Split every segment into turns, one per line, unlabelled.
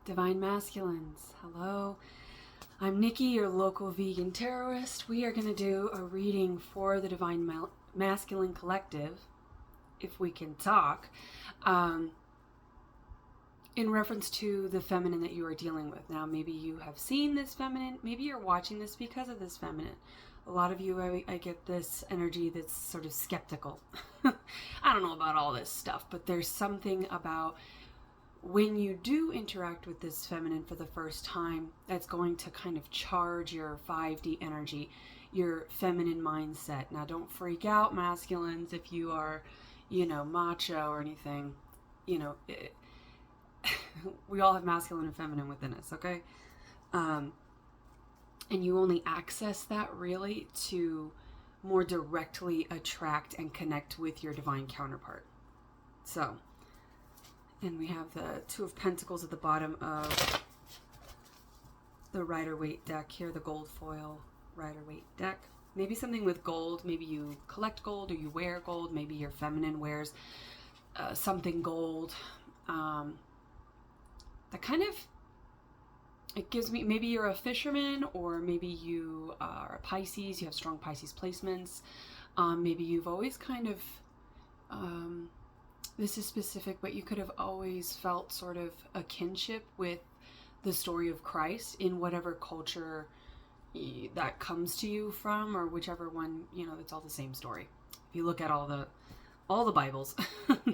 Divine Masculines, hello. I'm Nikki, your local vegan terrorist. We are going to do a reading for the Divine Masculine Collective, if we can talk, in reference to the feminine that you are dealing with. Now, maybe you have seen this feminine, maybe you're watching this because of this feminine. A lot of you, I get this energy that's sort of skeptical. I don't know about all this stuff, but there's something about when you do interact with this feminine for the first time, that's going to kind of charge your 5D energy, your feminine mindset. Now, don't freak out, masculines, if you are, macho or anything. We all have masculine and feminine within us, okay? And you only access that really to more directly attract and connect with your divine counterpart. So, and we have the Two of Pentacles at the bottom of the Rider-Waite deck here, the gold foil Rider-Waite deck. Maybe something with gold. Maybe you collect gold or you wear gold. Maybe your feminine wears something gold. That kind of, it gives me, maybe you're a fisherman, or maybe you are a Pisces. You have strong Pisces placements. Maybe you've always kind of, this is specific, but you could have always felt sort of a kinship with the story of Christ in whatever culture that comes to you from, or whichever one, it's all the same story. If you look at all the Bibles,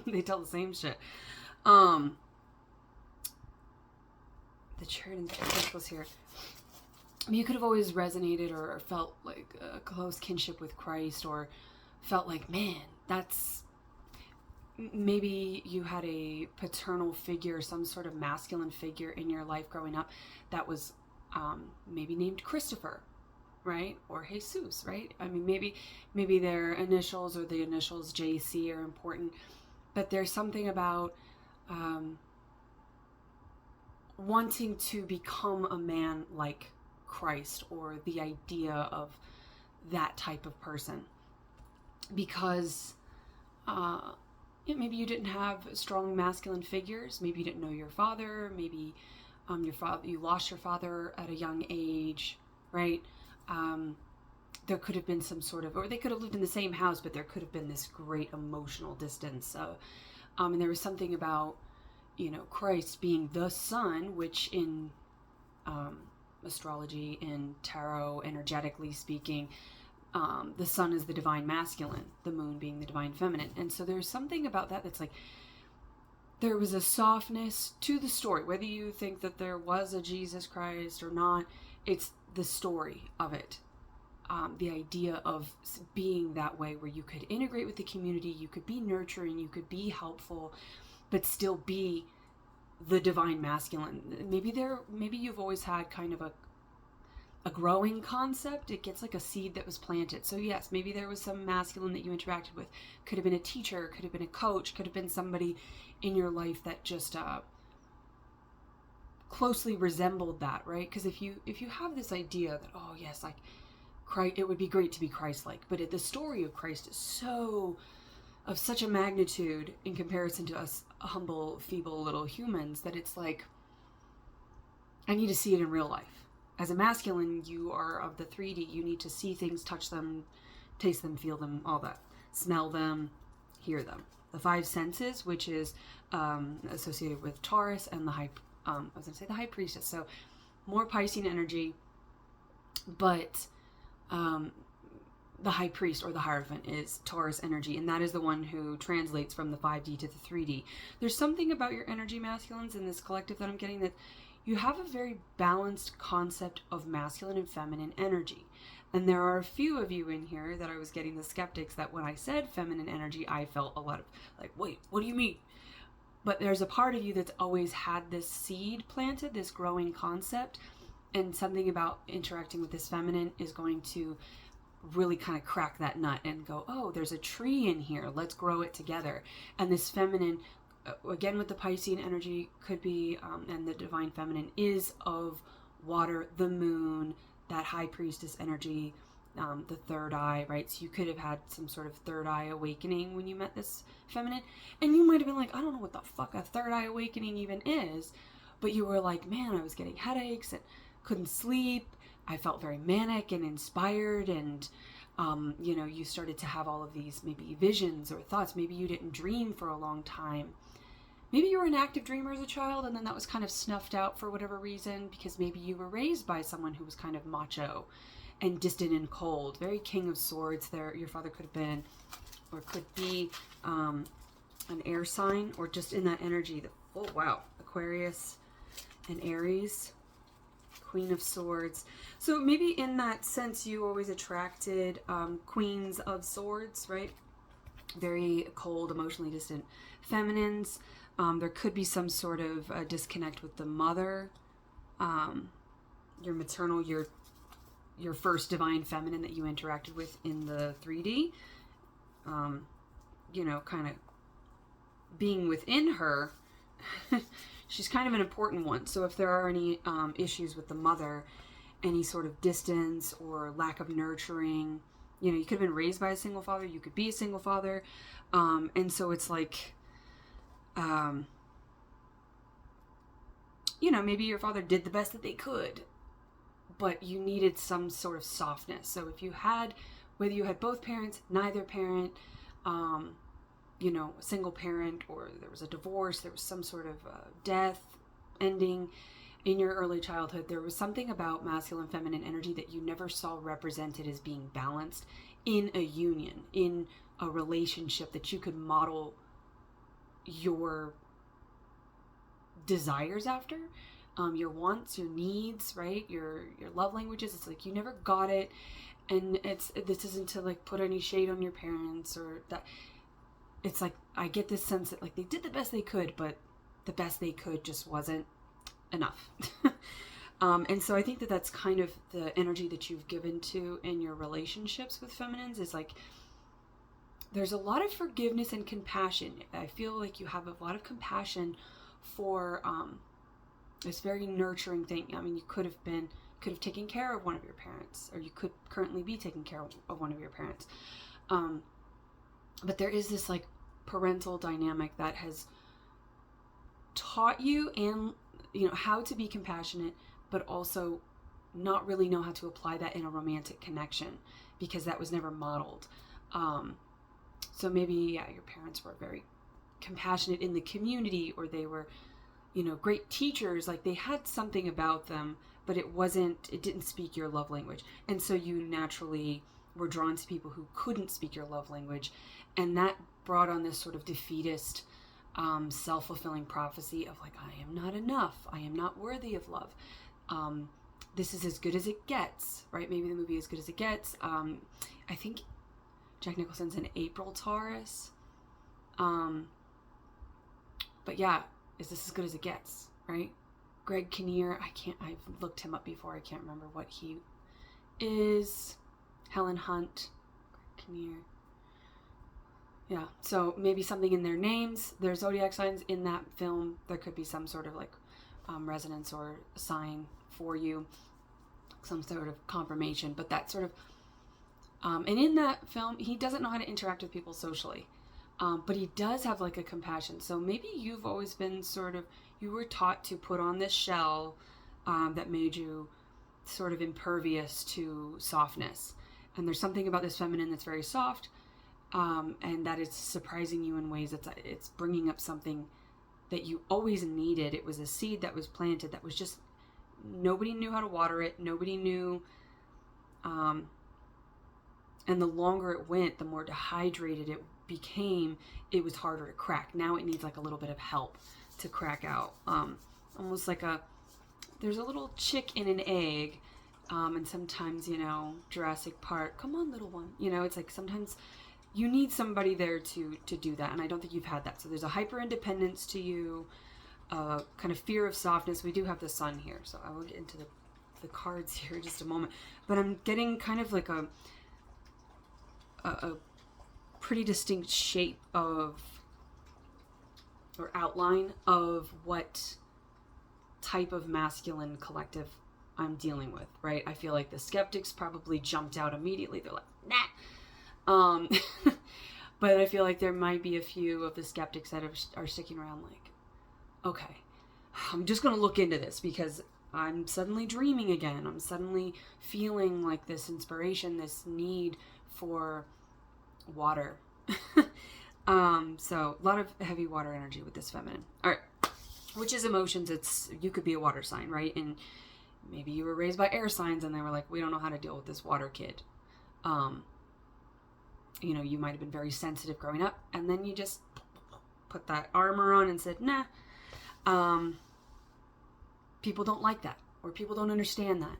they tell the same shit. The Chariot and Pentacles here. You could have always resonated or felt like a close kinship with Christ, or felt like, man, that's, maybe you had a paternal figure, some sort of masculine figure in your life growing up that was maybe named Christopher, right? Or Jesus, right? I mean, maybe their initials or the initials JC are important, but there's something about wanting to become a man like Christ, or the idea of that type of person, because maybe you didn't have strong masculine figures. Maybe you didn't know your father. Maybe you lost your father at a young age, right? There could have been some sort of, or they could have lived in the same house, but there could have been this great emotional distance. And there was something about, Christ being the sun, which in astrology, in tarot, energetically speaking, the sun is the divine masculine, the moon being the divine feminine. And so there's something about that that's like, there was a softness to the story, whether you think that there was a Jesus Christ or not. It's the story of it. The idea of being that way, where you could integrate with the community, you could be nurturing, you could be helpful, but still be the divine masculine. Maybe you've always had kind of a growing concept. It gets like a seed that was planted. So yes, maybe there was some masculine that you interacted with. Could have been a teacher, could have been a coach, could have been somebody in your life that just closely resembled that, right? Because if you have this idea that, oh yes, like Christ, it would be great to be Christ-like, but the story of Christ is of such a magnitude in comparison to us humble, feeble little humans, that it's like, I need to see it in real life. As a masculine, you are of the 3D. You need to see things, touch them, taste them, feel them, all that. Smell them, hear them. The 5 senses, which is associated with Taurus and the high priestess. So more Piscean energy, but the high priest or the Hierophant is Taurus energy, and that is the one who translates from the 5D to the 3D. There's something about your energy, masculines, in this collective that I'm getting, that you have a very balanced concept of masculine and feminine energy. And there are a few of you in here that I was getting the skeptics that when I said feminine energy, I felt a lot of like, wait, what do you mean? But there's a part of you that's always had this seed planted, this growing concept, and something about interacting with this feminine is going to really kind of crack that nut and go, oh, there's a tree in here, let's grow it together. And this feminine, again with the Piscean energy, could be, and the divine feminine is of water, the moon, that high priestess energy, the third eye, right? So you could have had some sort of third eye awakening when you met this feminine, and you might have been like, I don't know what the fuck a third eye awakening even is, but you were like, man, I was getting headaches and couldn't sleep. I felt very manic and inspired, and you started to have all of these maybe visions or thoughts. Maybe you didn't dream for a long time. Maybe you were an active dreamer as a child, and then that was kind of snuffed out for whatever reason, because maybe you were raised by someone who was kind of macho and distant and cold, very King of Swords there. Your father could have been, or could be, an air sign, or just in that energy. Oh, wow. Aquarius and Aries, Queen of Swords. So maybe in that sense, you always attracted Queens of Swords, right? Very cold, emotionally distant feminines. There could be some sort of disconnect with the mother, your maternal, your first divine feminine that you interacted with in the 3D. Kind of being within her. She's kind of an important one. So if there are any issues with the mother, any sort of distance or lack of nurturing, you could have been raised by a single father, you could be a single father. And so it's like, maybe your father did the best that they could, but you needed some sort of softness. So if you had, whether you had both parents, neither parent, a single parent, or there was a divorce, there was some sort of death, ending in your early childhood, there was something about masculine, feminine energy that you never saw represented as being balanced in a union, in a relationship that you could model your desires after, your wants, your needs, right? Your love languages. It's like you never got it. And this isn't to like put any shade on your parents or that. It's like, I get this sense that like they did the best they could, but the best they could just wasn't enough. And so I think that that's kind of the energy that you've given to in your relationships with feminines, is like, there's a lot of forgiveness and compassion. I feel like you have a lot of compassion for this very nurturing thing. I mean, you could have taken care of one of your parents, or you could currently be taking care of one of your parents. But there is this like parental dynamic that has taught you and how to be compassionate, but also not really know how to apply that in a romantic connection, because that was never modeled. So maybe, your parents were very compassionate in the community, or they were, great teachers. Like they had something about them, but it didn't speak your love language. And so you naturally were drawn to people who couldn't speak your love language. And that brought on this sort of defeatist, self-fulfilling prophecy of like, I am not enough. I am not worthy of love. This is as good as it gets, right? Maybe the movie As Good as It Gets. I think Jack Nicholson's an April Taurus. But yeah, is this as good as it gets, right? Greg Kinnear, I've looked him up before. I can't remember what he is. Helen Hunt, Greg Kinnear. Yeah, so maybe something in their names, their zodiac signs in that film, there could be some sort of like resonance or sign for you, some sort of confirmation. But that sort of, and in that film, he doesn't know how to interact with people socially, but he does have like a compassion. So maybe you've always been you were taught to put on this shell that made you sort of impervious to softness. And there's something about this feminine that's very soft, and that is surprising you in ways that it's bringing up something that you always needed. It was a seed that was planted that was just, nobody knew how to water it. Nobody knew. And the longer it went, the more dehydrated it became. It was harder to crack. Now it needs like a little bit of help to crack out. Almost like there's a little chick in an egg. And sometimes, Jurassic Park, come on, little one. It's like sometimes you need somebody there to do that. And I don't think you've had that. So there's a hyper independence to you, kind of fear of softness. We do have the sun here, so I will get into the cards here in just a moment. But I'm getting kind of like a pretty distinct shape or outline of what type of masculine collective I'm dealing with, right? I feel like the skeptics probably jumped out immediately. They're like, nah. But I feel like there might be a few of the skeptics that are sticking around like, okay, I'm just going to look into this because I'm suddenly dreaming again. I'm suddenly feeling like this inspiration, this need for water. So a lot of heavy water energy with this feminine. All right. Which is emotions. You could be a water sign, right? And maybe you were raised by air signs and they were like, we don't know how to deal with this water kid. You might have been very sensitive growing up, and then you just put that armor on and said, nah. People don't like that, or people don't understand that.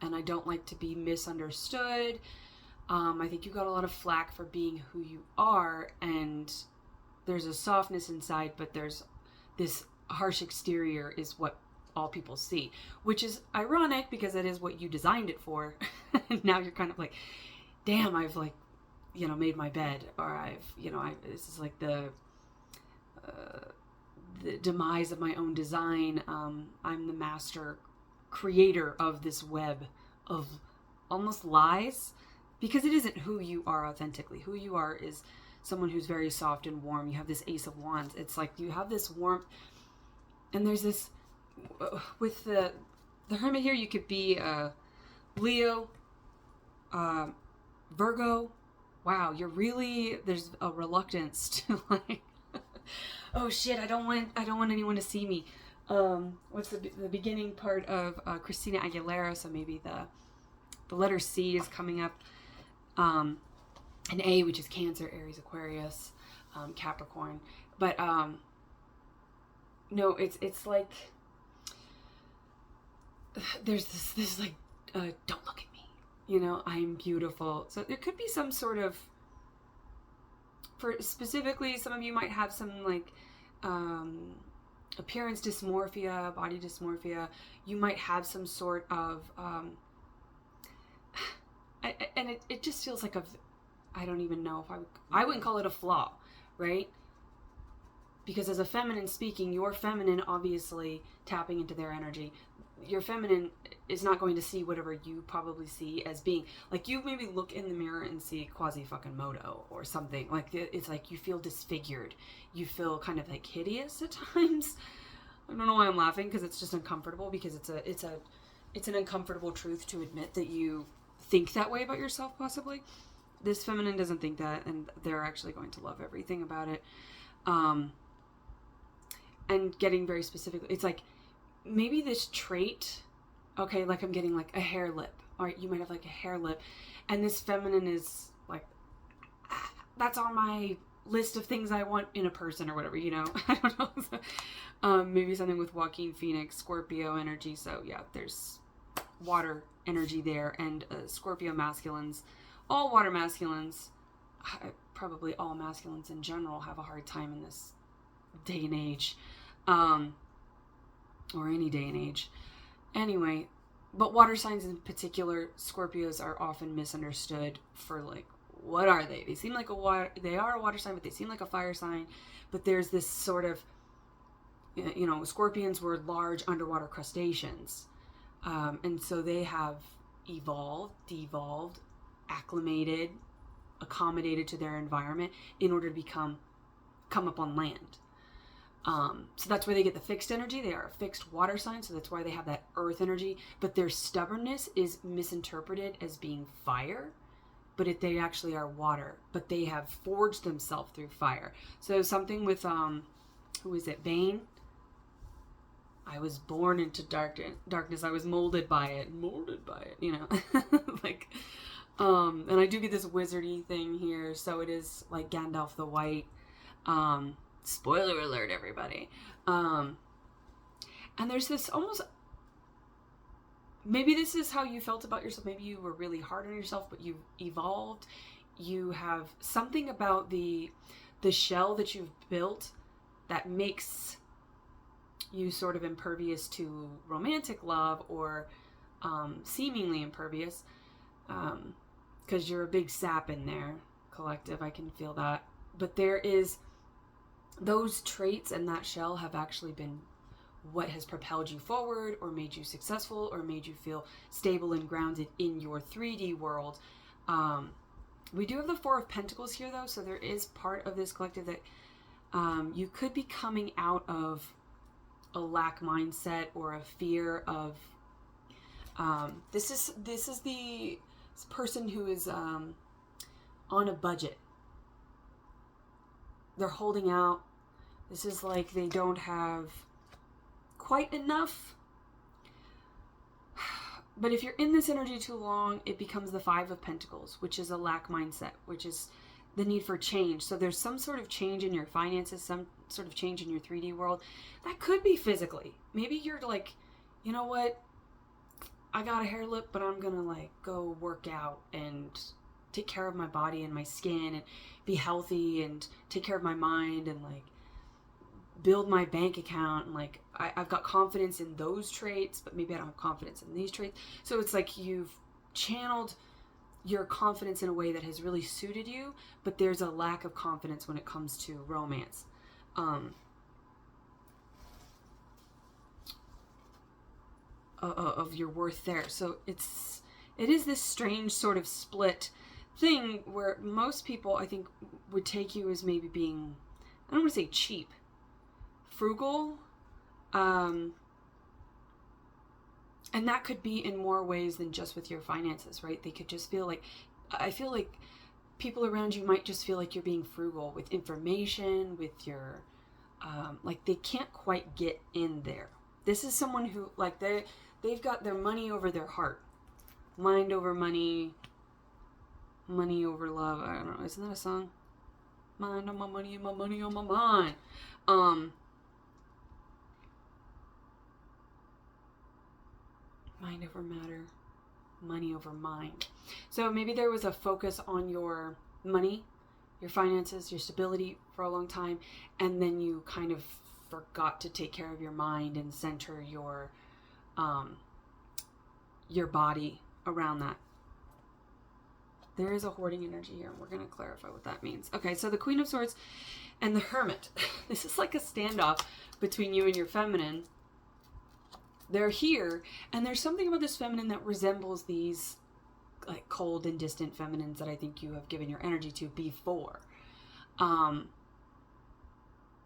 And I don't like to be misunderstood. I think you got a lot of flack for being who you are, and there's a softness inside, but there's this harsh exterior is what all people see, which is ironic because that is what you designed it for. And now you're kind of like, damn, I've made my bed, or this is like the demise of my own design. I'm the master creator of this web of almost lies, because it isn't who you are authentically. Who you are is someone who's very soft and warm. You have this Ace of Wands. It's like you have this warmth, and there's this with the Hermit here. You could be Leo, Virgo. Wow, there's a reluctance to like, oh shit, I don't want anyone to see me. What's the beginning part of Christina Aguilera? So maybe the letter C is coming up. An A, which is Cancer, Aries, Aquarius, Capricorn. But no, it's like there's this like don't look at me. I'm beautiful. So there could be some sort of, for specifically, some of you might have some like appearance dysmorphia, body dysmorphia. You might have some sort of and it just feels like I don't even know if I wouldn't call it a flaw, right? Because as a feminine speaking, your feminine obviously tapping into their energy, your feminine is not going to see whatever you probably see as being, like, you maybe look in the mirror and see quasi fucking Moto or something. Like, it's like you feel disfigured. You feel kind of like hideous at times. I don't know why I'm laughing, because it's just uncomfortable, because it's an uncomfortable truth to admit that you think that way about yourself, possibly. This feminine doesn't think that, and they're actually going to love everything about it. And getting very specific, it's like maybe this trait, okay, like I'm getting like a hair lip. All right, you might have like a hair lip, and this feminine is like, that's on my list of things I want in a person or whatever, I don't know. So, maybe something with Joaquin Phoenix, Scorpio energy. So yeah, there's water energy there, and Scorpio masculines, all water masculines, probably all masculines in general have a hard time in this day and age, or any day and age. Anyway, but water signs in particular, Scorpios are often misunderstood for like, what are they? They seem like they are a water sign, but they seem like a fire sign. But there's this sort of, scorpions were large underwater crustaceans. And so they have evolved, devolved, acclimated, accommodated to their environment in order to come up on land. So that's where they get the fixed energy. They are a fixed water sign, so that's why they have that earth energy. But their stubbornness is misinterpreted as being fire, but they actually are water. But they have forged themselves through fire. So something with, who is it, Bane? I was born into darkness. I was molded by it, like, and I do get this wizardy thing here. So it is like Gandalf the White. Spoiler alert, everybody. And there's this almost, maybe this is how you felt about yourself. Maybe you were really hard on yourself, but you've evolved. You have something about the shell that you've built that makes you sort of impervious to romantic love, or seemingly impervious, because you're a big sap in there, collective. I can feel that. But there is, those traits and that shell have actually been what has propelled you forward, or made you successful, or made you feel stable and grounded in your 3D world. We do have the Four of Pentacles here, though, so there is part of this collective that you could be coming out of a lack mindset or a fear of, this is the person who is on a budget. They're holding out. This is like they don't have quite enough. But if you're in this energy too long, it becomes the Five of Pentacles, which is a lack mindset, which is the need for change. So there's some sort of change in your finances, some sort of change in your 3D world. That could be physically. Maybe you're like, you know what? I got a hair lip, but I'm going to like go work out and take care of my body and my skin and be healthy and take care of my mind and like build my bank account. And like, I've got confidence in those traits, but maybe I don't have confidence in these traits. So it's like you've channeled your confidence in a way that has really suited you, but there's a lack of confidence when it comes to romance. Of your worth there. So it is this strange sort of split thing where most people, I think, would take you as maybe being, I don't want to say cheap, frugal, and that could be in more ways than just with your finances, right? They could just feel like, I feel like people around you might just feel like you're being frugal with information, with your, like they can't quite get in there. This is someone who, like, they've got their money over their heart. Mind over money. Money over love. I don't know. Isn't that a song? Mind on my money and my money on my mind. Mind over matter. Money over mind. So maybe there was a focus on your money, your finances, your stability for a long time, and then you kind of forgot to take care of your mind and center your body around that. There is a hoarding energy here. We're going to clarify what that means. Okay, so the Queen of Swords and the Hermit. This is like a standoff between you and your feminine. They're here, and there's something about this feminine that resembles these like cold and distant feminines that I think you have given your energy to before.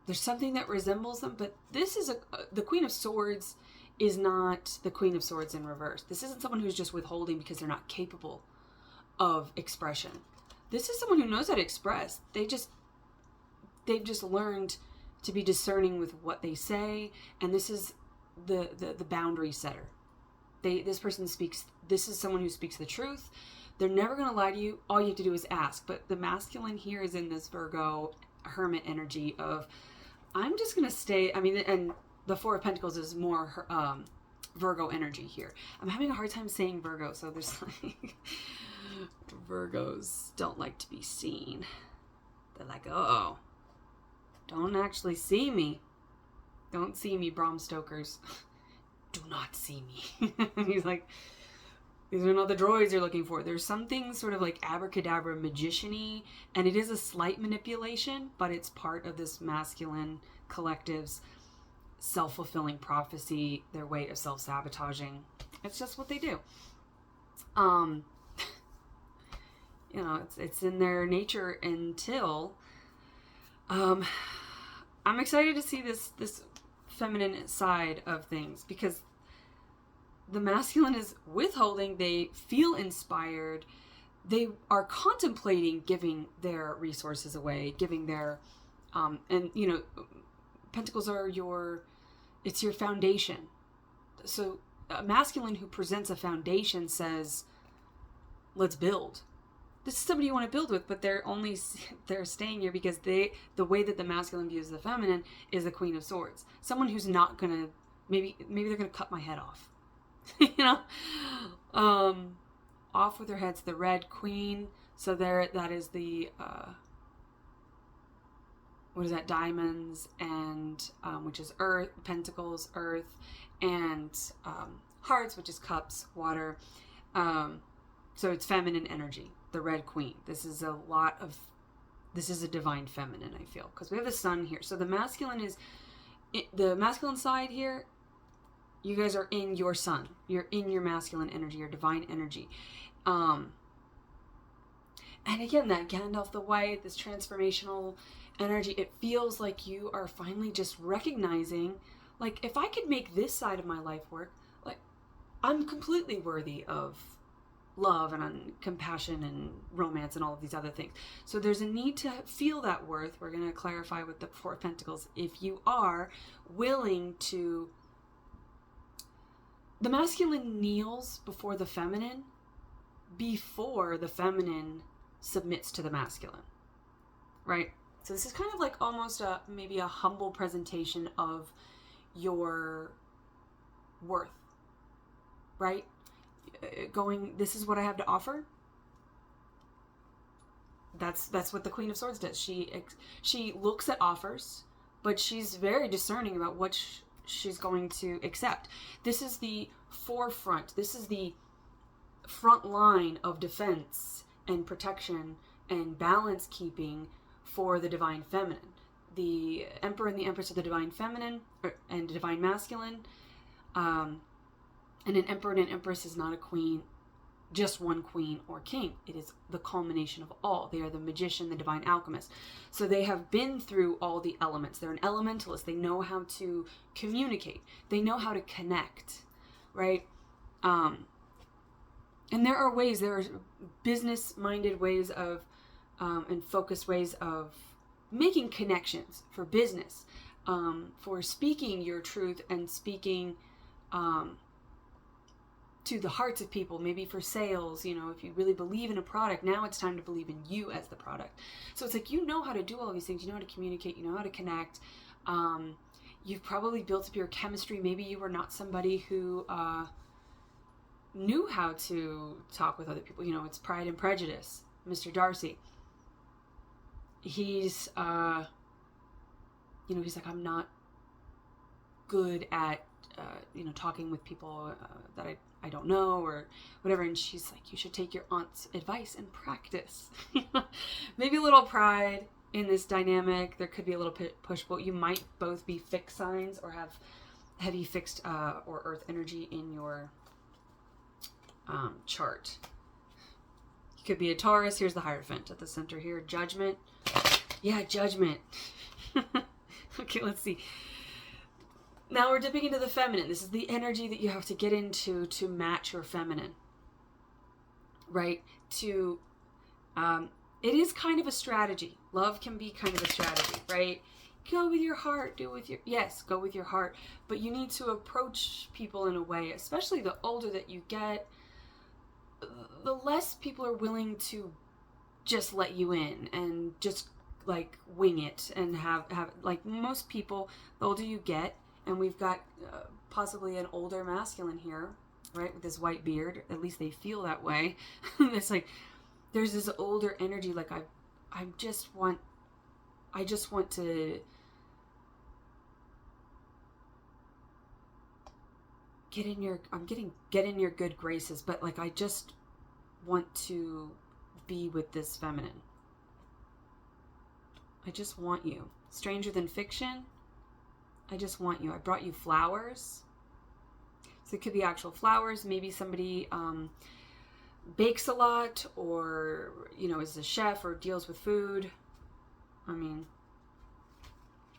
There's something that resembles them, but this is the Queen of Swords is not the Queen of Swords in reverse. This isn't someone who's just withholding because they're not capable of expression. This is someone who knows how to express. They've just learned to be discerning with what they say, and this is the boundary setter. This is someone who speaks the truth. They're never going to lie to you. All you have to do is ask. But the masculine here is in this Virgo Hermit energy of, I'm just going to stay. I mean, and the Four of Pentacles is more Virgo energy here. I'm having a hard time saying Virgo, so there's like Virgos don't like to be seen. They're like, oh, don't actually see me. Don't see me, Bram Stoker's. Do not see me. He's like, these are not the droids you're looking for. There's something sort of like abracadabra magician-y, and it is a slight manipulation, but it's part of this masculine collective's self-fulfilling prophecy, their way of self-sabotaging. It's just what they do. You know, it's in their nature until I'm excited to see this feminine side of things, because the masculine is withholding. They feel inspired. They are contemplating giving their resources away, giving their and you know, Pentacles are it's your foundation. So a masculine who presents a foundation says, let's build. This is somebody you want to build with, but they're staying here because the way that the masculine views the feminine is the Queen of Swords. Someone who's not gonna, maybe they're gonna cut my head off. You know? Off with their heads, the Red Queen. So that is the what is that? Diamonds, and which is Earth, Pentacles, Earth, and Hearts, which is Cups, water. So it's feminine energy. The Red Queen. This is a divine feminine, I feel, because we have the Sun here. So the masculine side here, you guys are in your Sun. You're in your masculine energy, your divine energy. And again, that Gandalf the White, this transformational energy, it feels like you are finally just recognizing, like, if I could make this side of my life work, like, I'm completely worthy of love and compassion and romance and all of these other things. So there's a need to feel that worth. We're going to clarify with the Four of Pentacles. If you are willing to, the masculine kneels before the feminine before the feminine submits to the masculine, right? So this is kind of like almost maybe a humble presentation of your worth, right? Going, this is what I have to offer. That's what the Queen of Swords does. She looks at offers, but she's very discerning about what she's going to accept. This is the forefront. This is the front line of defense and protection and balance keeping for the divine feminine. The Emperor and the Empress are the divine feminine and divine masculine. And an emperor and an empress is not a queen, just one queen or king. It is the culmination of all. They are the magician, the divine alchemist. So they have been through all the elements. They're an elementalist. They know how to communicate. They know how to connect, right? And there are business-minded ways of, and focused ways of making connections for business, for speaking your truth and speaking to the hearts of people, maybe for sales. You know, if you really believe in a product, now it's time to believe in you as the product. So it's like, you know how to do all these things. You know how to communicate. You know how to connect. You've probably built up your chemistry. Maybe you were not somebody who knew how to talk with other people. You know, it's Pride and Prejudice. Mr. Darcy. He's, he's like, I'm not good at, talking with people that I don't know or whatever. And she's like, you should take your aunt's advice and practice. Maybe a little pride in this dynamic. There could be a little push-pull. You might both be fixed signs or have heavy fixed or earth energy in your chart. You could be a Taurus. Here's the Hierophant at the center here. Judgment. Yeah, Judgment. Okay, let's see. Now we're dipping into the feminine. This is the energy that you have to get into to match your feminine, right? It is kind of a strategy. Love can be kind of a strategy, right? Go with your heart, go with your heart. But you need to approach people in a way, especially the older that you get, the less people are willing to just let you in and just like wing it and have like most people, the older you get. And we've got possibly an older masculine here, right? With this white beard. At least they feel that way. It's like, there's this older energy. Like I just want to get in your good graces. But like, I just want to be with this feminine. I just want you. Stranger than fiction. I just want you. I brought you flowers. So it could be actual flowers. Maybe somebody bakes a lot or, is a chef or deals with food. I mean,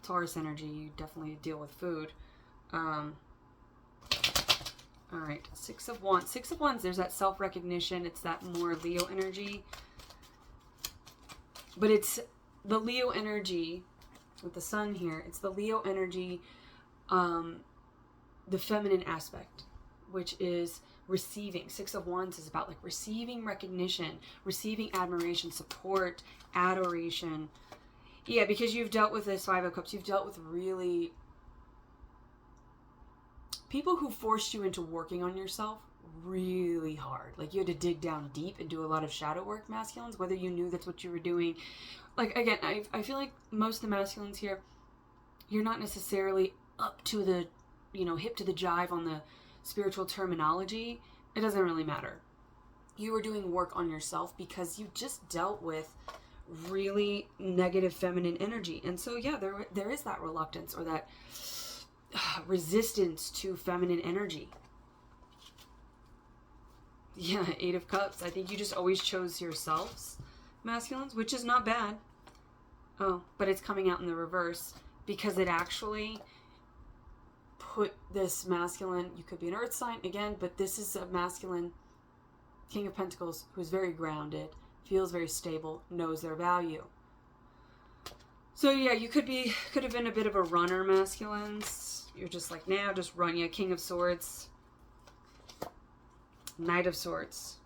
Taurus energy, you definitely deal with food. All right, Six of Wands. Six of Wands, there's that self-recognition. It's that more Leo energy. But it's the Leo energy with the sun here. It's the Leo energy, the feminine aspect, which is receiving. Six of Wands is about like receiving recognition, receiving admiration, support, adoration. Yeah, because you've dealt with this Five of Cups. You've dealt with really people who forced you into working on yourself really hard. Like you had to dig down deep and do a lot of shadow work, masculines, whether you knew that's what you were doing. Like, again, I feel like most of the masculines here, you're not necessarily up to the, hip to the jive on the spiritual terminology. It doesn't really matter. You were doing work on yourself because you just dealt with really negative feminine energy. And so, yeah, there is that reluctance or that resistance to feminine energy. Yeah, Eight of Cups. I think you just always chose yourselves, masculines, which is not bad. Oh, but it's coming out in the reverse because it actually, put this masculine, you could be an earth sign again, but this is a masculine King of Pentacles who's very grounded, feels very stable, knows their value. So yeah, you could have been a bit of a runner, masculines. You're just like, now just run. Yeah, King of Swords, Knight of Swords,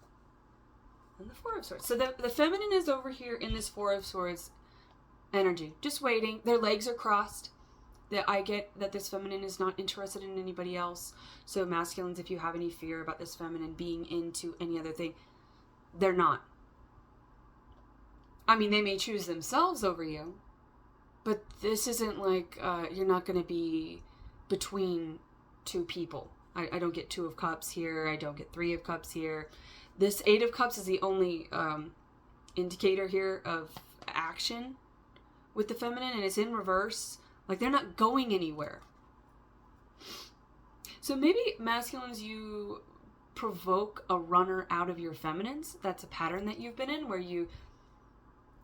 and the Four of Swords. So the feminine is over here in this Four of Swords energy, just waiting. Their legs are crossed. That I get that this feminine is not interested in anybody else. So masculines, if you have any fear about this feminine being into any other thing, they're not. I mean, they may choose themselves over you, but this isn't like you're not going to be between two people. I don't get Two of Cups here. I don't get Three of Cups here. This Eight of Cups is the only indicator here of action with the feminine, and it's in reverse. Like, they're not going anywhere. So maybe masculines, you provoke a runner out of your feminines. That's a pattern that you've been in, where you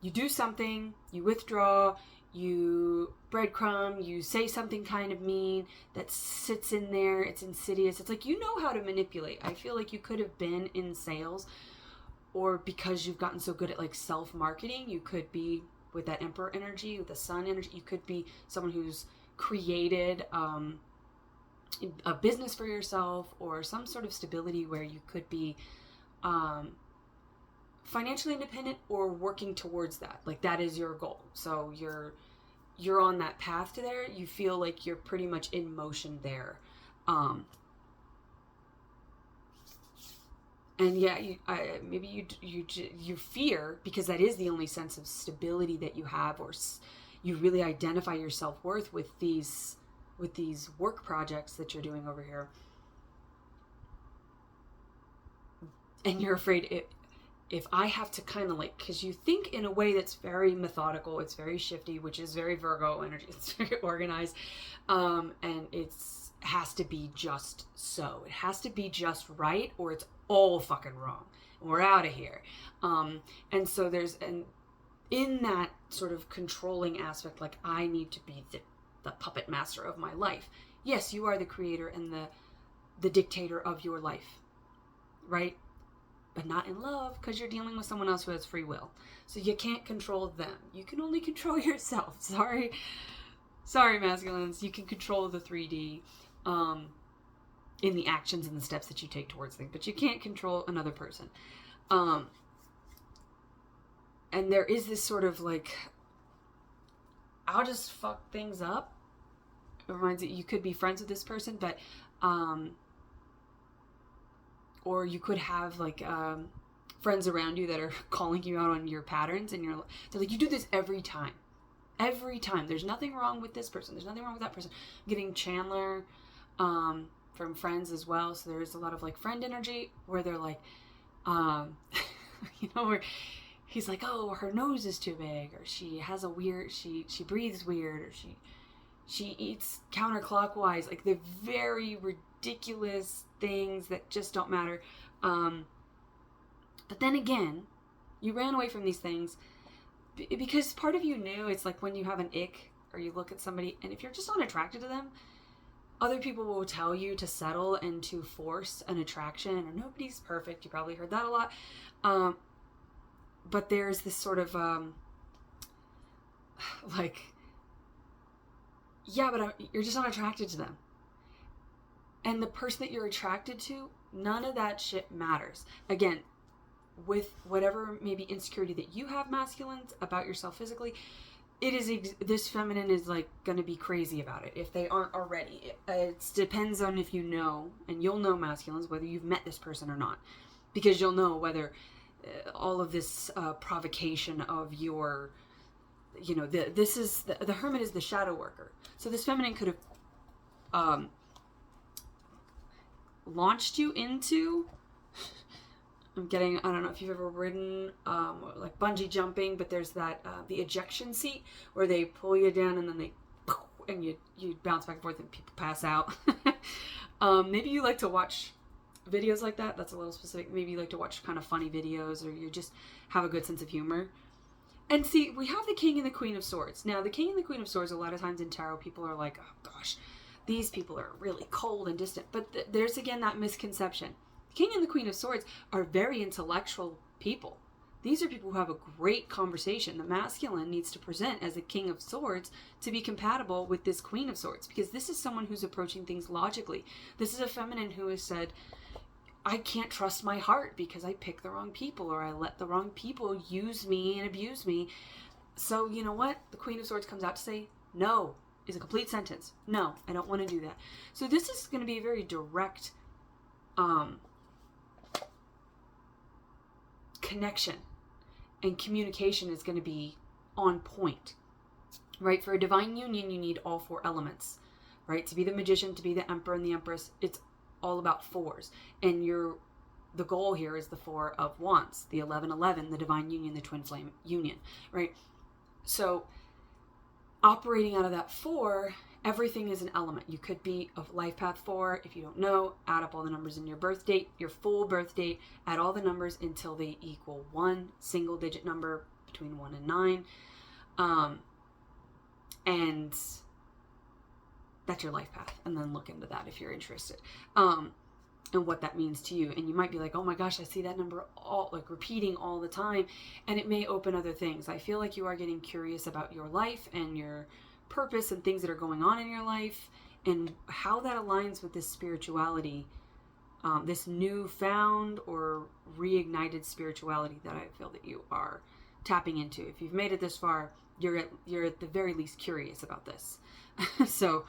do something, you withdraw, you breadcrumb, you say something kind of mean that sits in there. It's insidious. It's like, you know how to manipulate. I feel like you could have been in sales, or because you've gotten so good at like self-marketing, you could be with that Emperor energy, with the Sun energy. You could be someone who's created a business for yourself, or some sort of stability where you could be financially independent or working towards that. Like, that is your goal. So you're on that path to there. You feel like you're pretty much in motion there. And yeah, maybe you fear, because that is the only sense of stability that you have, or you really identify your self-worth with these work projects that you're doing over here. And you're afraid if I have to kind of like, because you think in a way that's very methodical, it's very shifty, which is very Virgo energy. It's very organized, and has to be just so. It has to be just right, or it's all fucking wrong. We're out of here. And so in that sort of controlling aspect, like, I need to be the puppet master of my life. Yes, you are the creator and the dictator of your life, right? But not in love, because you're dealing with someone else who has free will. So you can't control them. You can only control yourself. Sorry, masculines. You can control the 3D in the actions and the steps that you take towards things, but you can't control another person. And there is this sort of like, I'll just fuck things up. It reminds you could be friends with this person, but or you could have like friends around you that are calling you out on your patterns, and they're like, you do this every time. There's nothing wrong with this person, there's nothing wrong with that person. I'm getting Chandler from Friends as well. So there's a lot of like friend energy where they're like where he's like, oh, her nose is too big, or she has a weird, she breathes weird, or she eats counterclockwise. Like, they're very ridiculous things that just don't matter. But then again, you ran away from these things because part of you knew. It's like when you have an ick, or you look at somebody, and if you're just not attracted to them, other people will tell you to settle and to force an attraction, or nobody's perfect. You probably heard that a lot. But there's this sort of like, yeah, but you're just not attracted to them. And the person that you're attracted to, none of that shit matters. Again, with whatever maybe insecurity that you have, masculines, about yourself physically, this feminine is like going to be crazy about it if they aren't already. It depends on if you know, and you'll know, masculines, whether you've met this person or not, because you'll know whether all of this provocation of your, the Hermit is the shadow worker. So this feminine could have launched you into, I don't know if you've ever ridden like bungee jumping, but there's that the ejection seat where they pull you down and then and you bounce back and forth and people pass out. Maybe you like to watch videos like that. That's a little specific. Maybe you like to watch kind of funny videos, or you just have a good sense of humor. And see, we have the King and the Queen of Swords. Now, the King and the Queen of Swords, a lot of times in tarot, people are like, oh gosh, these people are really cold and distant. But there's again that misconception. The King and the Queen of Swords are very intellectual people. These are people who have a great conversation. The masculine needs to present as a King of Swords to be compatible with this Queen of Swords, because this is someone who's approaching things logically. This is a feminine who has said, I can't trust my heart because I pick the wrong people, or I let the wrong people use me and abuse me. So you know what? The Queen of Swords comes out to say, no, is a complete sentence. No, I don't want to do that. So this is going to be a very direct connection, and communication is going to be on point, right? For a divine union, you need all 4 elements, right? To be the magician, to be the emperor and the empress, it's all about 4s. And the goal here is the 4 of Wands, the 11-11, the divine union, the twin flame union, right? So operating out of that 4, everything is an element. You could be of life path 4. If you don't know, add up all the numbers in your birth date, your full birth date, add all the numbers until they equal 1 single digit number between 1 and 9. And that's your life path. And then look into that if you're interested. And what that means to you. And you might be like, oh my gosh, I see that number all like repeating all the time. And it may open other things. I feel like you are getting curious about your life and your purpose and things that are going on in your life and how that aligns with this spirituality, this newfound or reignited spirituality that I feel that you are tapping into. If you've made it this far, you're at the very least curious about this. So,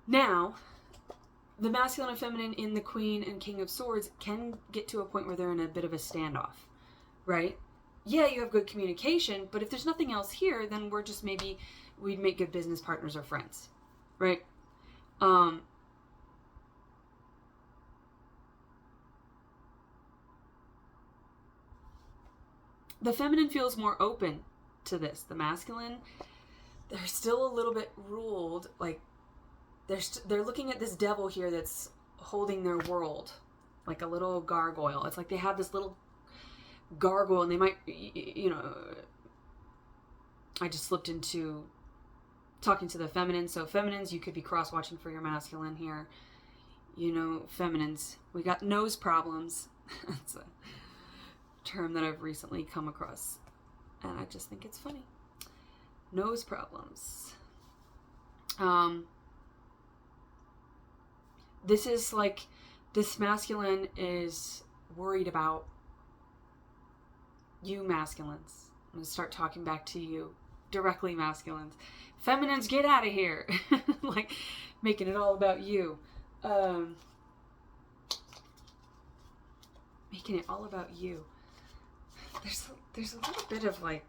now, the masculine and feminine in the Queen and King of Swords can get to a point where they're in a bit of a standoff, right? Yeah, you have good communication, but if there's nothing else here, then we'd make good business partners or friends, right? The feminine feels more open to this. The masculine, they're still a little bit ruled, like, they're looking at this devil here that's holding their world like a little gargoyle. It's like they have this little gargoyle, and they might, I just slipped into talking to the feminine. So feminines, you could be cross-watching for your masculine here. Feminines, we got nose problems. That's a term that I've recently come across, and I just think it's funny. Nose problems. This is like, this masculine is worried about you masculines. I'm going to start talking back to you directly, masculines. Feminines, get out of here. Like, making it all about you. Making it all about you. There's a little bit of like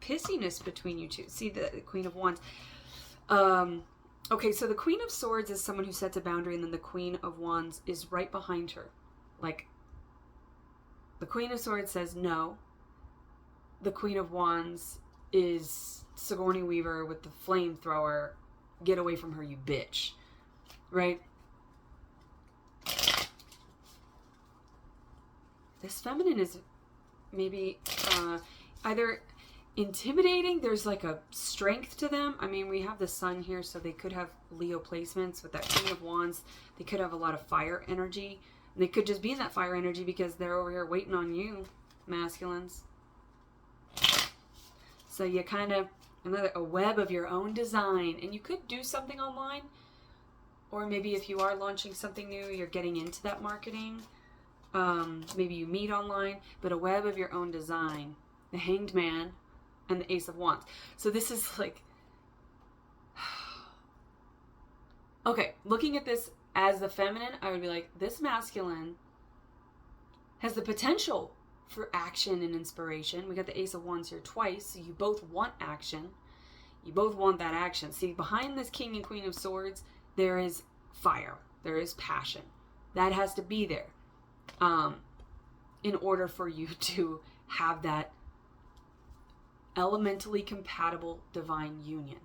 pissiness between you two. See the Queen of Wands. Okay, so the Queen of Swords is someone who sets a boundary, and then the Queen of Wands is right behind her. Like, the Queen of Swords says no. The Queen of Wands is Sigourney Weaver with the flamethrower. Get away from her, you bitch. Right? This feminine is maybe either intimidating. There's like a strength to them. I mean, we have the sun here, so they could have Leo placements with that Queen of Wands. They could have a lot of fire energy. And they could just be in that fire energy because they're over here waiting on you, masculines. So you kind of, a web of your own design. And you could do something online. Or maybe if you are launching something new, you're getting into that marketing. Maybe you meet online. But a web of your own design. The Hanged Man and the Ace of Wands. So this is like, okay, looking at this as the feminine, I would be like, this masculine has the potential for action and inspiration. We got the Ace of Wands here twice, so you both want action. You both want that action. See, behind this King and Queen of Swords, there is fire. There is passion. That has to be there in order for you to have that elementally compatible divine union,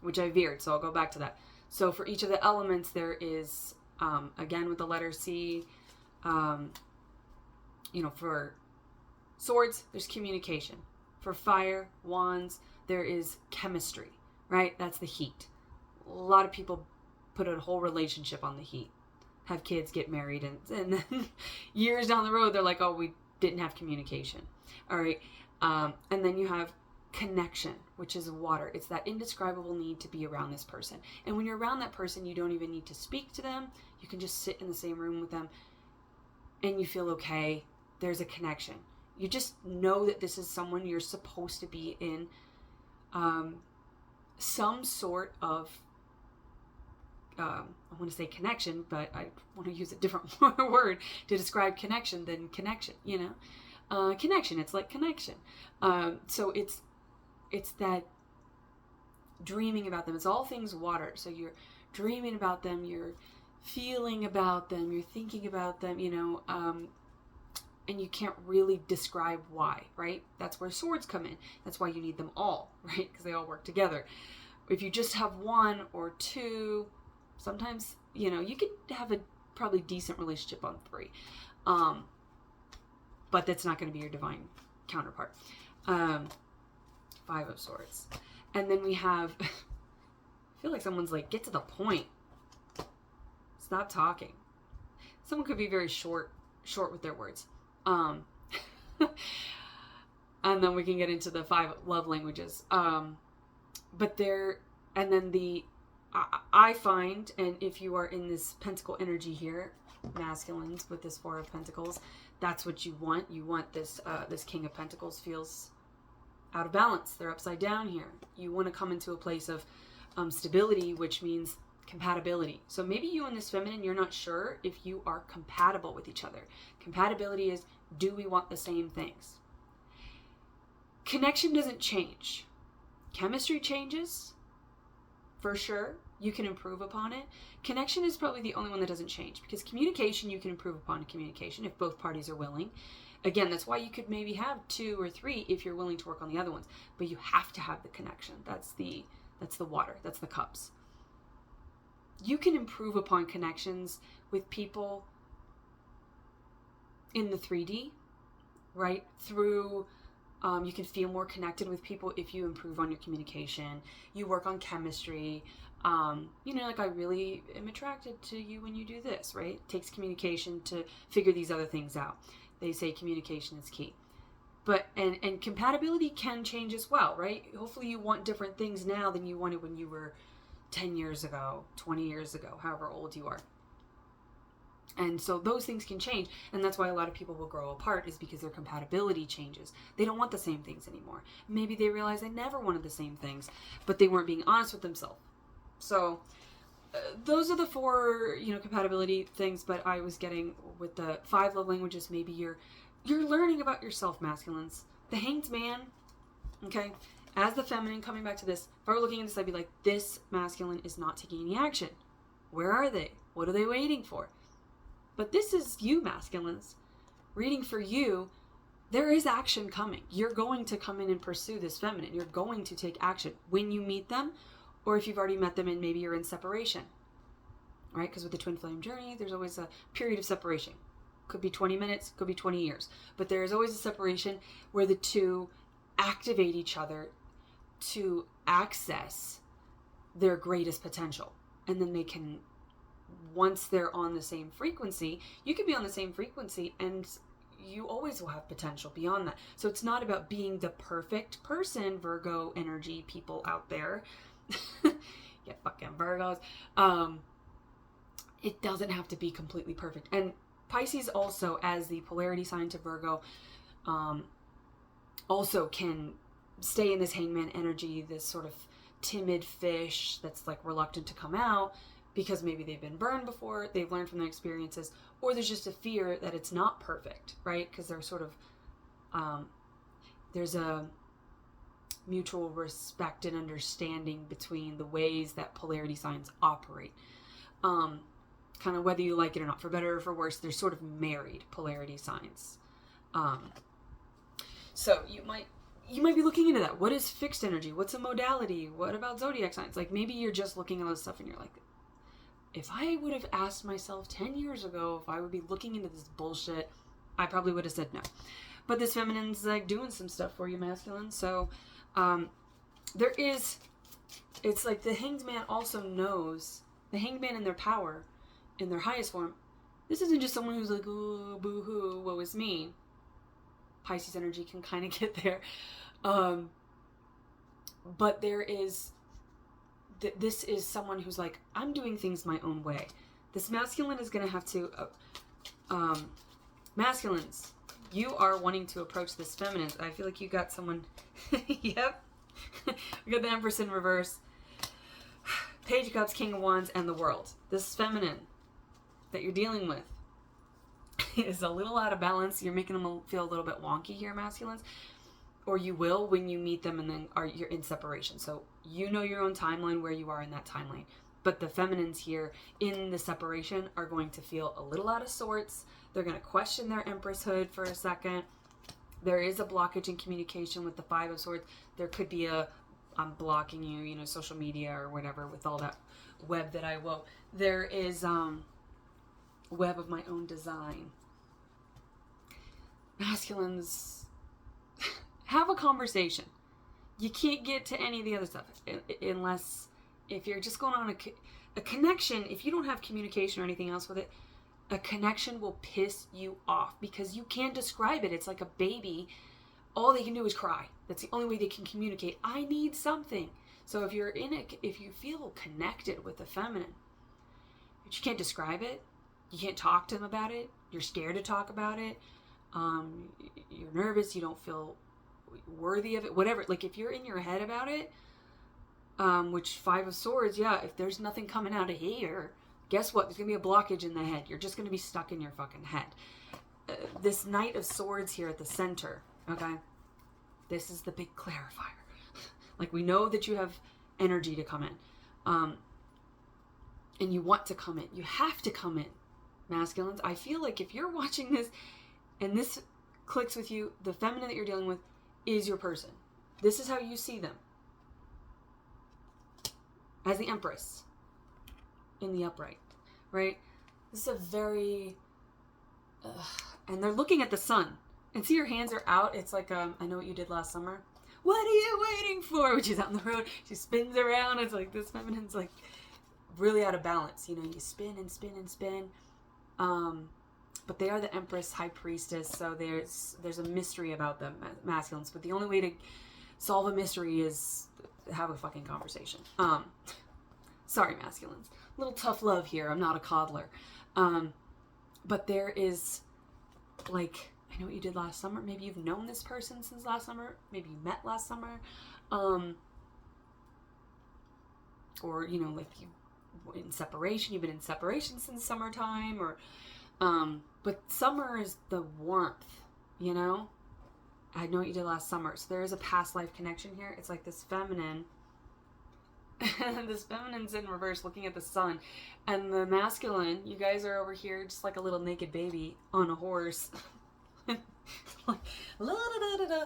which I veered, so I'll go back to that. So for each of the elements, there is, again with the letter C, for swords, there's communication. For fire, wands, there is chemistry. right? That's the heat. A lot of people put a whole relationship on the heat, have kids, get married, and then years down the road, they're like, oh, we didn't have communication. All right. And then you have connection, which is water. It's that indescribable need to be around this person. And when you're around that person, you don't even need to speak to them. You can just sit in the same room with them and you feel okay. There's a connection. You just know that this is someone you're supposed to be in some sort of I want to say connection, but I want to use a different word to describe connection than connection, connection. It's like connection. So it's that dreaming about them. It's all things water. So you're dreaming about them, you're feeling about them, you're thinking about them, and you can't really describe why, right? That's where swords come in. That's why you need them all, right? Because they all work together. If you just have one or two, sometimes, you could have a probably decent relationship on 3. But that's not going to be your divine counterpart. 5 of Swords. And then we have, I feel like someone's like, get to the point. Stop talking. Someone could be very short with their words. And then we can get into the 5 love languages. I find, and if you are in this pentacle energy here, masculines with this 4 of Pentacles, that's what you want. You want this King of Pentacles feels out of balance. They're upside down here. You want to come into a place of stability, which means compatibility. So maybe you and this feminine, you're not sure if you are compatible with each other. Compatibility is, do we want the same things? Connection doesn't change. Chemistry changes, for sure. You can improve upon it. Connection is probably the only one that doesn't change, because communication, you can improve upon communication if both parties are willing. Again, that's why you could maybe have 2 or 3 if you're willing to work on the other ones, but you have to have the connection. That's the water. That's the cups. You can improve upon connections with people in the 3D, right? Through you can feel more connected with people if you improve on your communication. You work on chemistry. Like, I really am attracted to you when you do this, right? It takes communication to figure these other things out. They say communication is key. But, and compatibility can change as well, right? Hopefully you want different things now than you wanted when you were 10 years ago, 20 years ago, however old you are. And so those things can change, and that's why a lot of people will grow apart, is because their compatibility changes. They don't want the same things anymore. Maybe they realize they never wanted the same things, but they weren't being honest with themselves. So those are the 4, compatibility things. But I was getting with the 5 love languages, maybe you're learning about yourself, masculines. The Hanged Man, okay, as the feminine, coming back to this, if I were looking at this, I'd be like, this masculine is not taking any action. Where are they? What are they waiting for? But this is you, masculines. Reading for you, there is action coming. You're going to come in and pursue this feminine. You're going to take action when you meet them, or if you've already met them and maybe you're in separation, right? Because with the twin flame journey, there's always a period of separation. Could be 20 minutes, could be 20 years. But there is always a separation where the two activate each other to access their greatest potential. And then they can, once they're on the same frequency, you can be on the same frequency and you always will have potential beyond that. So it's not about being the perfect person, Virgo energy people out there. Yeah, fucking Virgos. It doesn't have to be completely perfect. And Pisces also, as the polarity sign to Virgo, also can stay in this hangman energy, this sort of timid fish that's like reluctant to come out because maybe they've been burned before, they've learned from their experiences, or there's just a fear that it's not perfect, right? Because they're sort of, there's a mutual respect and understanding between the ways that polarity signs operate. Kind of whether you like it or not, for better or for worse, they're sort of married polarity signs. So you might be looking into that. What is fixed energy? What's a modality? What about zodiac signs? Like, maybe you're just looking at all this stuff and you're like, if I would have asked myself 10 years ago if I would be looking into this bullshit, I probably would have said no. But this feminine's like doing some stuff for you, masculine. So there is it's like the Hanged Man also knows, the Hanged Man in their power, in their highest form, this isn't just someone who's like, oh, boo-hoo, woe is me. Pisces energy can kind of get there. But there is, this is someone who's like, I'm doing things my own way. This masculine is going to have to, masculines, you are wanting to approach this feminine. I feel like you got someone, yep. We got the Empress in reverse, Page of Cups, King of Wands, and the World. This feminine that you're dealing with is a little out of balance. You're making them feel a little bit wonky here, masculines. Or you will when you meet them and then you're in separation. So you know your own timeline, where you are in that timeline. But the feminines here in the separation are going to feel a little out of sorts. They're going to question their empresshood for a second. There is a blockage in communication with the Five of Swords. There could be a, I'm blocking you, you know, social media or whatever, with all that web that I wove. There is web of my own design. Masculines, have a conversation. You can't get to any of the other stuff unless, if you're just going on a connection, if you don't have communication or anything else with it, a connection will piss you off because you can't describe it. It's like a baby. All they can do is cry. That's the only way they can communicate. I need something. So if you're in it, if you feel connected with the feminine, but you can't describe it, you can't talk to them about it, you're scared to talk about it, you're nervous, you don't feel worthy of it, whatever. Like if you're in your head about it, which Five of Swords, yeah, if there's nothing coming out of here, guess what? There's going to be a blockage in the head. You're just going to be stuck in your fucking head. This Knight of Swords here at the center, okay? This is the big clarifier. Like, we know that you have energy to come in. And you want to come in. You have to come in, masculines. I feel like if you're watching this and this clicks with you, the feminine that you're dealing with is your person. This is how you see them. As the Empress in the upright, right? This is a very, and they're looking at the sun. And see, your hands are out. It's like, I know what you did last summer. What are you waiting for? When she's out on the road, she spins around. It's like, this feminine's like really out of balance. You know, you spin and spin and spin. But they are the Empress, High Priestess, so there's a mystery about them, masculines. But the only way to solve a mystery is have a fucking conversation. Sorry, masculines. A little tough love here. I'm not a coddler. But there is, like, I know what you did last summer. Maybe you've known this person since last summer. Maybe you met last summer. Or, you know, like you in separation. You've been in separation since summertime. Or, but summer is the warmth, you know? I know what you did last summer. So there is a past life connection here. It's like this feminine. And this feminine's in reverse looking at the sun. And the masculine, you guys are over here just like a little naked baby on a horse. Like, la, da, da, da, da.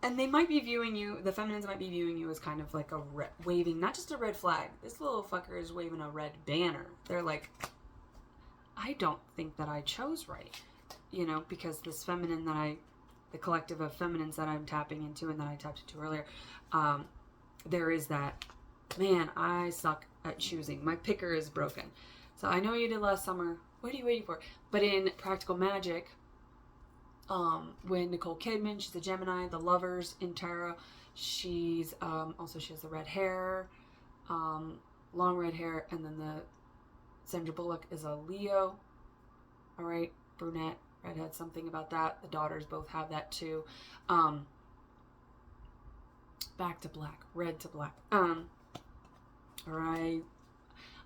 And they might be viewing you, the feminines might be viewing you as kind of like a waving, not just a red flag. This little fucker is waving a red banner. They're like, I don't think that I chose right. You know, because this feminine that the collective of feminines that I'm tapping into and that I tapped into earlier, there is that, man, I suck at choosing. My picker is broken. So I know you did last summer. What are you waiting for? But in Practical Magic, when Nicole Kidman, she's a Gemini, the Lovers in tarot, she's also, she has the red hair, long red hair, and then the Sandra Bullock is a Leo. All right, brunette, redhead, something about that. The daughters both have that too. Back to black, red to black. All right,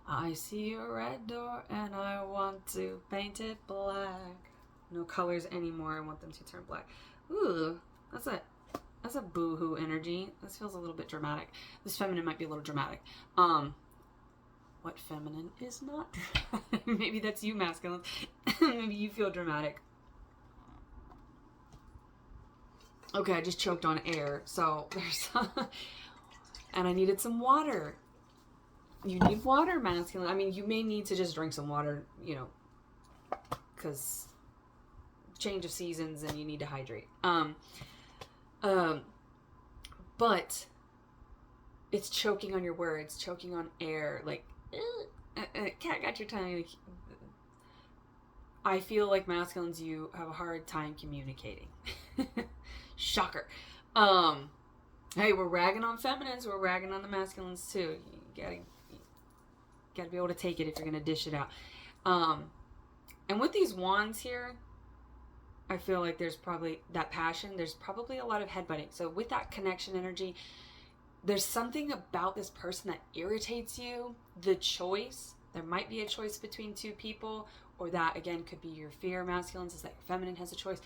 I see a red door and I want to paint it black. No colors anymore. I want them to turn black. Ooh, that's a boo-hoo energy. This feels a little bit dramatic. This feminine might be a little dramatic. What feminine is not dramatic? Maybe that's you, masculine. Maybe you feel dramatic. Okay, I just choked on air. So there's, and I needed some water. You need water, masculine. I mean, you may need to just drink some water, you know, because change of seasons and you need to hydrate. But it's choking on your words, choking on air, like, cat got your tongue. Like, I feel like masculines, you have a hard time communicating. Shocker. Hey, we're ragging on feminines, we're ragging on the masculines too. You gotta be able to take it if you're gonna dish it out. And with these wands here, I feel like there's probably that passion. There's probably a lot of headbutting. So with that connection energy, there's something about this person that irritates you. The choice, there might be a choice between two people, or that again could be your fear, masculines, is that your feminine has a choice.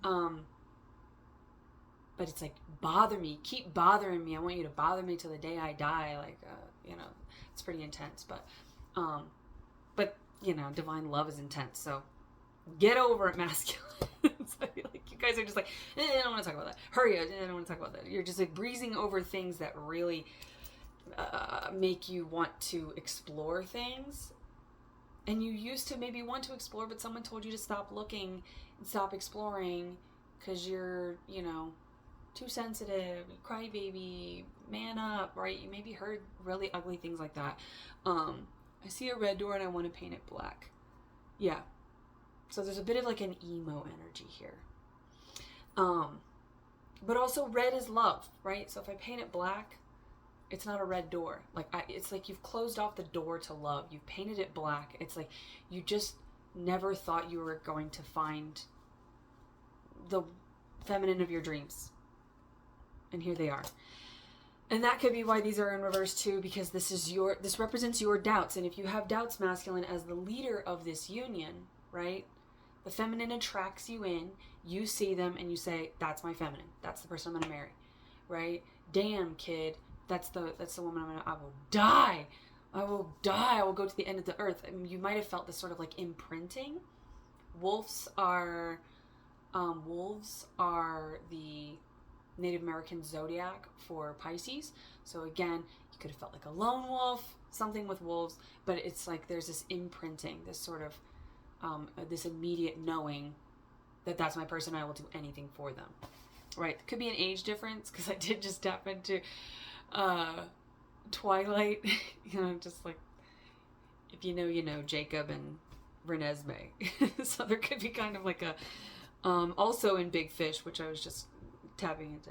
But it's like, bother me, keep bothering me. I want you to bother me till the day I die. Like, it's pretty intense. But divine love is intense. So get over it, masculine. I feel like you guys are just like, I don't want to talk about that. Hurry up, I don't want to talk about that. You're just like breezing over things that really make you want to explore things. And you used to maybe want to explore, but someone told you to stop looking and stop exploring because you're, too sensitive, crybaby, man up, right? You maybe heard really ugly things like that. I see a red door and I want to paint it black. Yeah. So there's a bit of like an emo energy here. But also red is love, right? So if I paint it black, it's not a red door. It's like you've closed off the door to love. You've painted it black. It's like you just never thought you were going to find the feminine of your dreams. And here they are. And that could be why these are in reverse too, because this represents your doubts. And if you have doubts, masculine, as the leader of this union, right? The feminine attracts you in, you see them and you say, that's my feminine. That's the person I'm going to marry, right? Damn, kid. That's the woman I will die. I will die. I will go to the end of the earth. I mean, you might have felt this sort of like imprinting. Wolves are the Native American zodiac for Pisces. So again, you could have felt like a lone wolf, something with wolves, but it's like there's this imprinting, this sort of this immediate knowing that that's my person. I will do anything for them, right? Could be an age difference, because I did just tap into Twilight. Just like, if you know, Jacob and Renesmee. So there could be kind of like a also in Big Fish, which I was just tapping into,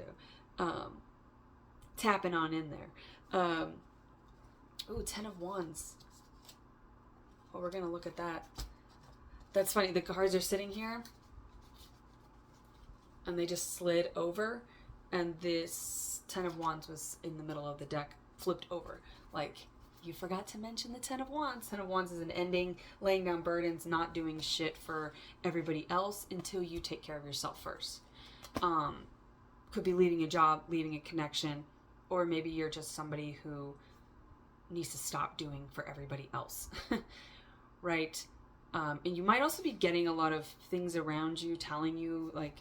tapping on in there. Ooh, 10 of Wands. Well, we're gonna look at that. That's funny. The cards are sitting here and they just slid over, and this 10 of Wands was in the middle of the deck, flipped over. Like, you forgot to mention the 10 of Wands. 10 of Wands is an ending, laying down burdens, not doing shit for everybody else until you take care of yourself first. Could be leaving a job, leaving a connection, or maybe you're just somebody who needs to stop doing for everybody else, right? And you might also be getting a lot of things around you telling you, like,